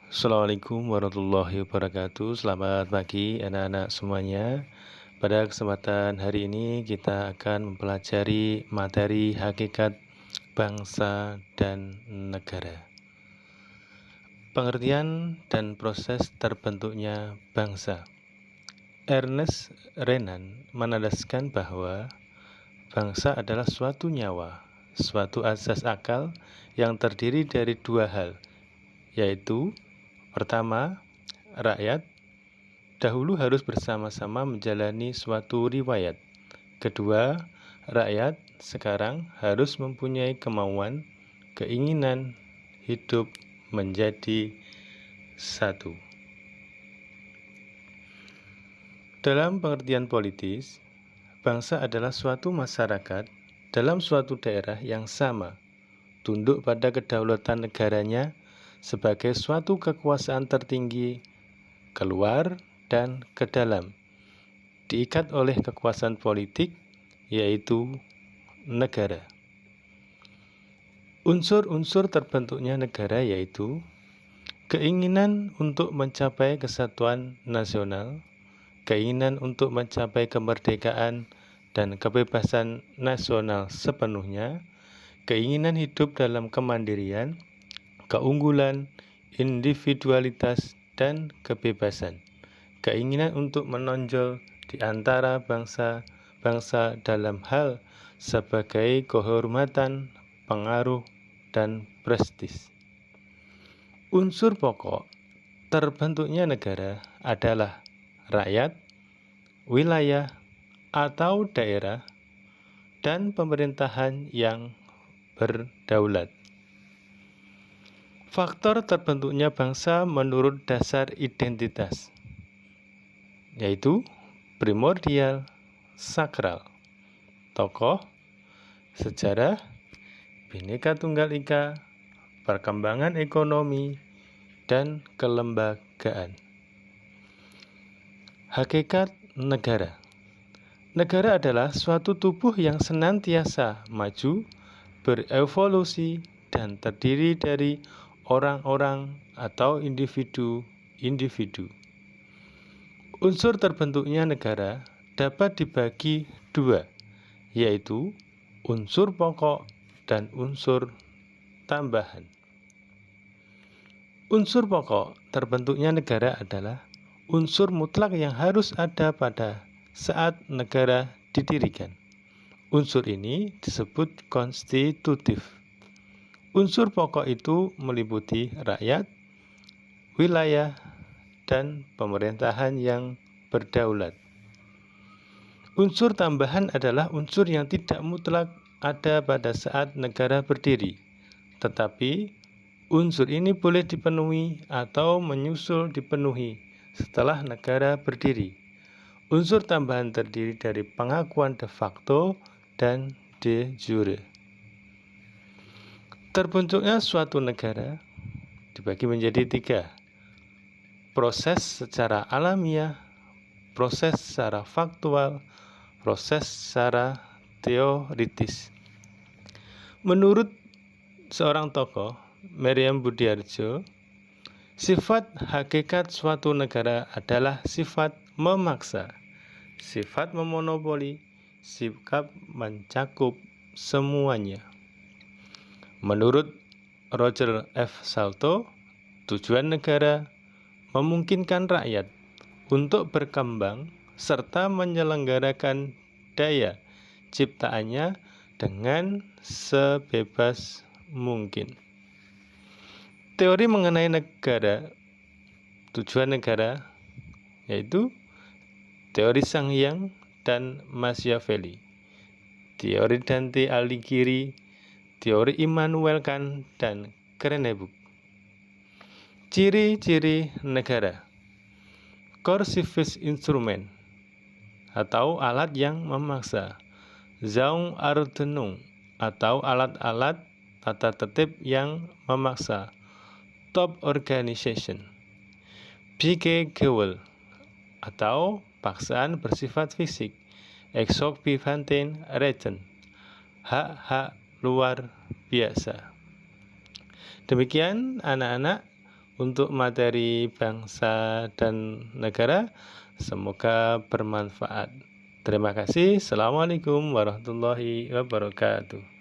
Assalamualaikum warahmatullahi wabarakatuh. Selamat pagi anak-anak semuanya. Pada kesempatan hari ini kita akan mempelajari materi hakikat bangsa dan negara. Pengertian dan proses terbentuknya bangsa. Ernest Renan menandaskan bahwa bangsa adalah suatu nyawa, suatu asas akal yang terdiri dari dua hal, yaitu pertama, rakyat dahulu harus bersama-sama menjalani suatu riwayat. Kedua, rakyat sekarang harus mempunyai kemauan, keinginan hidup menjadi satu. Dalam pengertian politis, bangsa adalah suatu masyarakat dalam suatu daerah yang sama, tunduk pada kedaulatan negaranya sebagai suatu kekuasaan tertinggi keluar dan ke dalam, diikat oleh kekuasaan politik, yaitu negara. Unsur-unsur terbentuknya negara yaitu keinginan untuk mencapai kesatuan nasional, keinginan untuk mencapai kemerdekaan dan kebebasan nasional sepenuhnya, keinginan hidup dalam kemandirian, keunggulan, individualitas, dan kebebasan, keinginan untuk menonjol di antara bangsa-bangsa dalam hal sebagai kehormatan, pengaruh, dan prestis. Unsur pokok terbentuknya negara adalah rakyat, wilayah atau daerah, dan pemerintahan yang berdaulat. Faktor terbentuknya bangsa menurut dasar identitas, yaitu primordial, sakral, tokoh, sejarah, Bhinneka Tunggal Ika, perkembangan ekonomi, dan kelembagaan. Hakikat negara. Negara adalah suatu tubuh yang senantiasa maju, berevolusi, dan terdiri dari orang-orang atau individu-individu. Unsur terbentuknya negara dapat dibagi dua, yaitu unsur pokok dan unsur tambahan. Unsur pokok terbentuknya negara adalah unsur mutlak yang harus ada pada saat negara didirikan. Unsur ini disebut konstitutif. Unsur pokok itu meliputi rakyat, wilayah, dan pemerintahan yang berdaulat. Unsur tambahan adalah unsur yang tidak mutlak ada pada saat negara berdiri, tetapi unsur ini boleh dipenuhi atau menyusul dipenuhi setelah negara berdiri. Unsur tambahan terdiri dari pengakuan de facto dan de jure. Terbentuknya suatu negara dibagi menjadi tiga: proses secara alamiah, proses secara faktual, proses secara teoritis. Menurut seorang tokoh, Meriam Budiarjo, sifat hakikat suatu negara adalah sifat memaksa, sifat memonopoli, sikap mencakup semuanya. Menurut Roger F. Salto, tujuan negara memungkinkan rakyat untuk berkembang serta menyelenggarakan daya ciptaannya dengan sebebas mungkin. Teori mengenai negara, tujuan negara, yaitu teori Sang Hyang dan Machiavelli, teori Dante Alighieri, teori Immanuel Kant, dan Krenebuk. Ciri-ciri negara. Coercive instrument atau alat yang memaksa. Zwangsordnung atau alat-alat tata tertib yang memaksa. Top organization. Psyche-Gewalt atau paksaan bersifat fisik. Exorbitant Rechten, hak-hak luar biasa. Demikian anak-anak untuk materi bangsa dan negara. Semoga bermanfaat. Terima kasih. Assalamualaikum warahmatullahi wabarakatuh.